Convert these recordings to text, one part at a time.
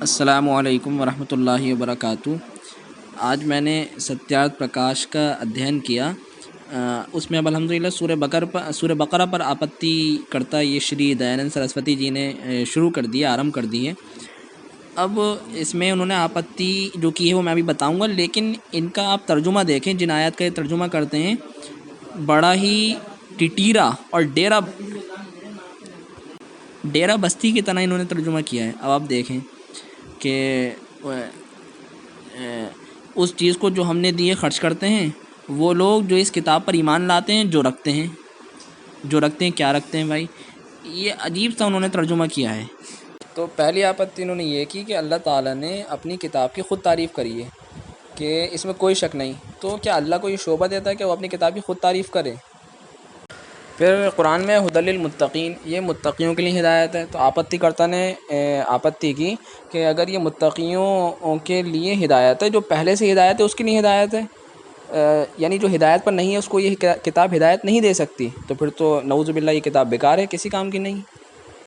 السلام علیکم ورحمۃ اللہ وبرکاتہ۔ آج میں نے ستیارتھ پرکاش کا ادھین کیا۔ اس میں اب الحمدللہ سورہ بقرہ پر آپتی کرتا یہ شری دیانند سرسوتی جی نے شروع کر دیا، آرمبھ کر دی ہے۔ اب اس میں انہوں نے آپتی جو کی ہے وہ میں ابھی بتاؤں گا، لیکن ان کا آپ ترجمہ دیکھیں، جن آیات کا یہ ترجمہ کرتے ہیں، بڑا ہی ٹٹیرا اور ڈیرا بستی کی طرح انہوں نے ترجمہ کیا ہے۔ اب آپ دیکھیں کہ اس چیز کو جو ہم نے دیے خرچ کرتے ہیں، وہ لوگ جو اس کتاب پر ایمان لاتے ہیں، جو رکھتے ہیں کیا رکھتے ہیں بھائی، یہ عجیب سا انہوں نے ترجمہ کیا ہے۔ تو پہلی آپتی انہوں نے یہ کی کہ اللہ تعالیٰ نے اپنی کتاب کی خود تعریف کری ہے کہ اس میں کوئی شک نہیں، تو کیا اللہ کو یہ شعبہ دیتا ہے کہ وہ اپنی کتاب کی خود تعریف کرے؟ پھر قرآن میں ھدی للمتقین، یہ متقیوں کے لیے ہدایت ہے۔ تو آپتی کرتا نے آپتی کی کہ اگر یہ متقیوں کے لیے ہدایت ہے، جو پہلے سے ہدایت ہے اس کے لیے ہدایت ہے، یعنی جو ہدایت پر نہیں ہے اس کو یہ کتاب ہدایت نہیں دے سکتی، تو پھر تو نعوذ باللہ یہ کتاب بیکار ہے، کسی کام کی نہیں۔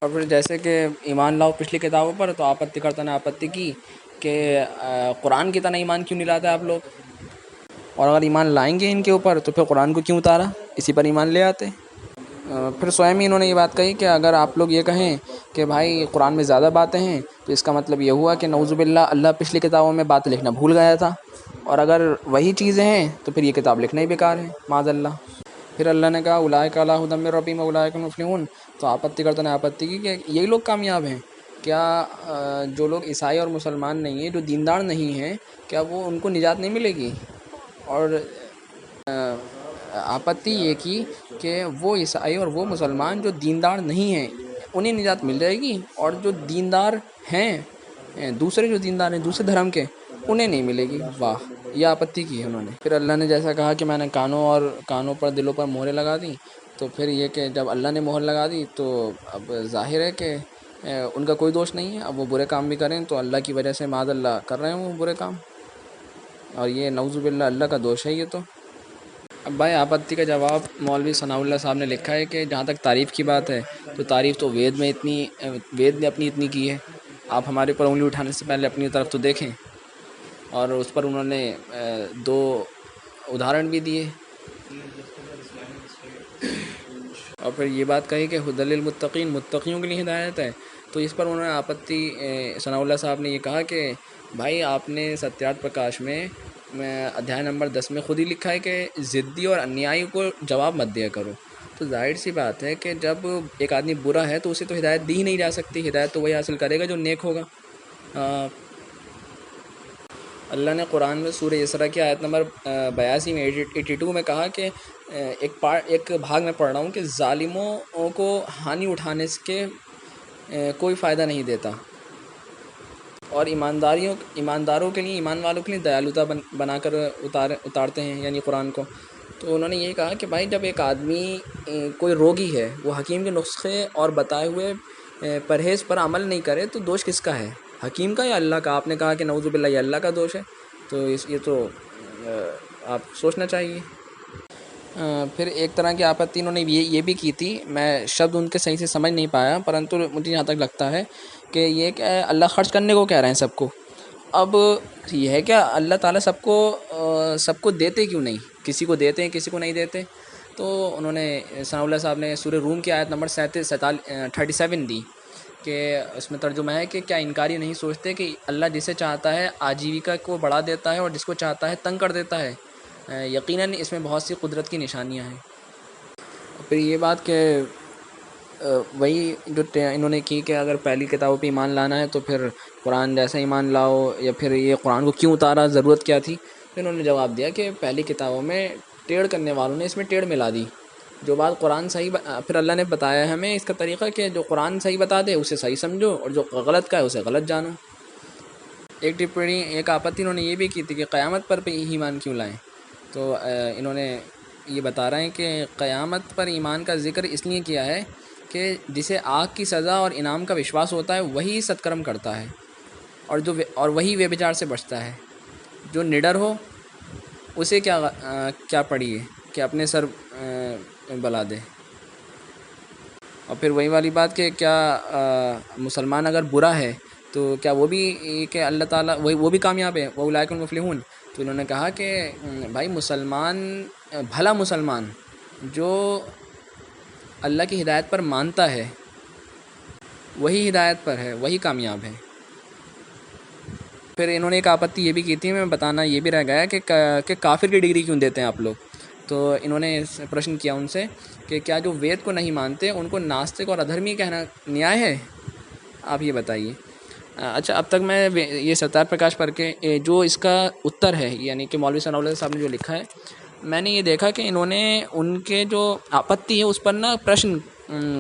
اور پھر جیسے کہ ایمان لاؤ پچھلی کتابوں پر، تو آپتی کرتا نے آپتی کی کہ قرآن کی طرح ایمان کیوں نہیں لاتے آپ لوگ، اور اگر ایمان لائیں گے ان کے اوپر تو پھر قرآن کو کیوں اتارا، اسی پر ایمان لے آتے۔ پھر سوئم ہی انہوں نے یہ بات کہی کہ اگر آپ لوگ یہ کہیں کہ بھائی قرآن میں زیادہ باتیں ہیں، تو اس کا مطلب یہ ہوا کہ نعوذ باللہ اللہ پچھلی کتابوں میں بات لکھنا بھول گیا تھا، اور اگر وہی چیزیں ہیں تو پھر یہ کتاب لکھنا ہی بیکار ہے، معاذ اللہ۔ پھر اللہ نے کہا اولئک علی ھدی من ربہم واولئک هم المفلحون، تو آپتی کرتا نے آپتی کی کہ یہی لوگ کامیاب ہیں کیا؟ جو لوگ عیسائی اور مسلمان نہیں ہیں، جو دیندار نہیں ہیں، کیا وہ ان کو نجات نہیں ملے گی؟ اور آپتی یہ کی کہ وہ عیسائی اور وہ مسلمان جو دیندار نہیں ہیں انہیں نجات مل جائے گی، اور جو دیندار ہیں، دوسرے جو دیندار ہیں دوسرے دھرم کے، انہیں نہیں ملے گی۔ واہ، یہ آپتی کی ہے انہوں نے۔ پھر اللہ نے جیسا کہا کہ میں نے کانوں پر دلوں پر مہریں لگا دیں، تو پھر یہ کہ جب اللہ نے مہر لگا دی تو اب ظاہر ہے کہ ان کا کوئی دوش نہیں ہے، اب وہ برے کام بھی کریں تو اللہ کی وجہ سے معاذ اللہ کر رہے ہیں وہ برے کام، اور یہ نعوذ باللہ اللہ کا دوش ہے یہ تو۔ اب بھائی آپتی کا جواب مولوی ثناء اللہ صاحب نے لکھا ہے کہ جہاں تک تعریف کی بات ہے تو تعریف تو وید نے اپنی اتنی کی ہے، آپ ہمارے اوپر انگلی اٹھانے سے پہلے اپنی طرف تو دیکھیں۔ اور اس پر انہوں نے 2 ادہرن بھی دیے، اور پھر یہ بات کہی کہ ھدی للمتقین، متقیوں کے لیے ہدایت ہے۔ تو اس پر انہوں نے آپتی ثناء اللہ صاحب نے یہ کہا کہ بھائی آپ نے ستیارتھ پرکاش میں ادھیائے نمبر 10 میں خود ہی لکھا ہے کہ ضدی اور انیائی کو جواب مت دیا کرو، تو ظاہر سی بات ہے کہ جب ایک آدمی برا ہے تو اسے تو ہدایت دی ہی نہیں جا سکتی، ہدایت تو وہی حاصل کرے گا جو نیک ہوگا۔ اللہ نے قرآن میں سورہ اسراء کی آیت نمبر 82 میں 82 میں کہا کہ ایک بھاگ میں پڑھ رہا ہوں کہ ظالموں کو ہانی اٹھانے سے کوئی فائدہ نہیں دیتا، اور ایمانداروں کے لیے، ایمان والوں کے لیے دیالوتا بنا کر اتارتے ہیں، یعنی قرآن کو۔ تو انہوں نے یہ کہا کہ بھائی جب ایک آدمی کوئی روگی ہے، وہ حکیم کے نسخے اور بتائے ہوئے پرہیز پر عمل نہیں کرے، تو دوش کس کا ہے، حکیم کا یا اللہ کا؟ آپ نے کہا کہ نعوذ باللہ یہ اللہ کا دوش ہے، تو یہ تو آپ سوچنا چاہیے۔ پھر ایک طرح کی آپتی انہوں نے یہ بھی کی تھی، میں شبد ان کے صحیح سے سمجھ نہیں پایا، پرنتو مجھے یہاں تک لگتا ہے کہ یہ کہ اللہ خرچ کرنے کو کہہ رہے ہیں سب کو۔ اب یہ ہے کہ اللہ تعالیٰ سب کو دیتے کیوں نہیں، کسی کو دیتے ہیں کسی کو نہیں دیتے؟ تو انہوں نے ثناء اللہ صاحب نے سورہ روم کی آیت نمبر 37 دی کہ اس میں ترجمہ ہے کہ کیا انکاری نہیں سوچتے کہ اللہ جسے چاہتا ہے آجیویکا کو بڑھا دیتا ہے اور جس کو چاہتا ہے تنگ کر دیتا ہے، یقیناً اس میں بہت سی قدرت کی نشانیاں ہیں۔ پھر یہ بات کہ وہی جو انہوں نے کی کہ اگر پہلی کتابوں پہ ایمان لانا ہے تو پھر قرآن جیسا ایمان لاؤ، یا پھر یہ قرآن کو کیوں اتارا، ضرورت کیا تھی؟ پھر انہوں نے جواب دیا کہ پہلی کتابوں میں ٹیڑھ کرنے والوں نے اس میں ٹیڑھ ملا دی، جو بات قرآن صحیح پھر اللہ نے بتایا ہے ہمیں اس کا طریقہ کہ جو قرآن صحیح بتا دے اسے صحیح سمجھو، اور جو غلط کا ہے اسے غلط جانو۔ ایک آپتی انہوں نے یہ بھی کی تھی کہ قیامت پر ایمان کیوں لائیں، تو انہوں نے یہ بتا رہے ہیں کہ قیامت پر ایمان کا ذکر اس لیے کیا ہے کہ جسے آگ کی سزا اور انعام کا وشواس ہوتا ہے وہی ستکرم کرتا ہے، اور وہی ویبچار سے بچتا ہے۔ جو نڈر ہو اسے کیا پڑی ہے کہ اپنے سر بلا دے۔ اور پھر وہی والی بات کہ کیا مسلمان اگر برا ہے تو کیا وہ بھی کہ اللہ تعالیٰ وہ بھی کامیاب ہے، وَأُولَٰئِکَ الْمُفْلِحُونَ؟ تو انہوں نے کہا کہ بھائی مسلمان، بھلا مسلمان جو اللہ کی ہدایت پر مانتا ہے وہی ہدایت پر ہے، وہی کامیاب ہے۔ پھر انہوں نے ایک آپتی یہ بھی کی تھی، میں بتانا یہ بھی رہ گیا کہ کافر کی ڈگری کیوں دیتے ہیں آپ لوگ؟ تو انہوں نے پرشن کیا ان سے کہ کیا جو وید کو نہیں مانتے ان کو ناستک اور ادھرمی کہنا نیائے ہے؟ آپ یہ بتائیے۔ اچھا، اب تک میں یہ ستار پرکاش پڑھ کے جو اس کا اتر ہے، یعنی کہ مولوی ثناء اللہ صاحب نے جو لکھا ہے، میں نے یہ دیکھا کہ انہوں نے ان کے جو آپتی ہے اس پر نا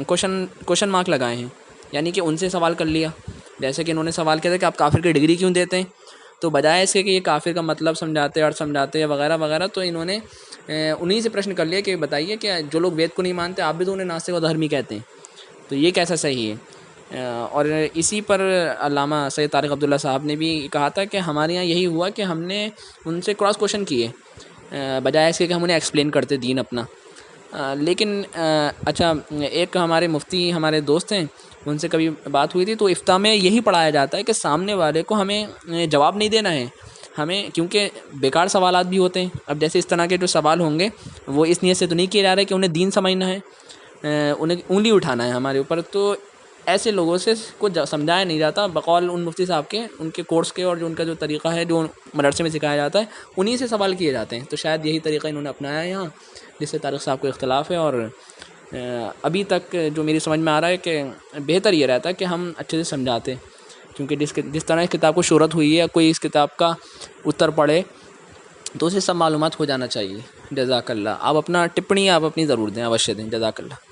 کوشچن مارک لگائے ہیں، یعنی کہ ان سے سوال کر لیا، جیسے کہ انہوں نے سوال کیا تھا کہ آپ کافر کی ڈگری کیوں دیتے ہیں، تو بجائے اس کے کہ یہ کافر کا مطلب سمجھاتے اور سمجھاتے وغیرہ وغیرہ، تو انہوں نے انہی سے پرشن کر لیا کہ بتائیے کہ جو لوگ وید کو نہیں مانتے آپ بھی تو انہیں ناستک و دھرمی کہتے ہیں، تو یہ کیسا صحیح ہے؟ اور اسی پر علامہ سید طارق عبداللہ صاحب نے بھی کہا تھا کہ ہمارے یہاں یہی ہوا کہ ہم نے ان سے کراس کوشچن کیے بجائے اس کے کہ ہم انہیں ایکسپلین کرتے دین اپنا۔ لیکن اچھا، ایک ہمارے مفتی ہمارے دوست ہیں، ان سے کبھی بات ہوئی تھی تو افتاء میں یہی پڑھایا جاتا ہے کہ سامنے والے کو ہمیں جواب نہیں دینا ہے، ہمیں، کیونکہ بیکار سوالات بھی ہوتے ہیں۔ اب جیسے اس طرح کے جو سوال ہوں گے وہ اس نیت سے تو نہیں کیے جا رہے کہ انہیں دین سمجھنا ہے، انہیں انگلی اٹھانا ہے ہمارے اوپر، تو ایسے لوگوں سے کچھ سمجھایا نہیں جاتا بقول ان مفتی صاحب کے، ان کے کورس کے، اور جو ان کا جو طریقہ ہے جو مدرسے میں سکھایا جاتا ہے انہی سے سوال کیے جاتے ہیں، تو شاید یہی طریقہ انہوں نے اپنایا ہے یہاں، جس سے طارق صاحب کو اختلاف ہے۔ اور ابھی تک جو میری سمجھ میں آ رہا ہے کہ بہتر یہ رہتا ہے کہ ہم اچھے سے سمجھاتے، کیونکہ جس طرح اس کتاب کو شہرت ہوئی ہے، کوئی اس کتاب کا اتر پڑھے تو اسے سب معلومات ہو جانا چاہیے۔ جزاک اللہ۔ آپ اپنا ٹپڑی آپ اپنی ضرور دیں، اوشیہ دیں۔ جزاک اللہ۔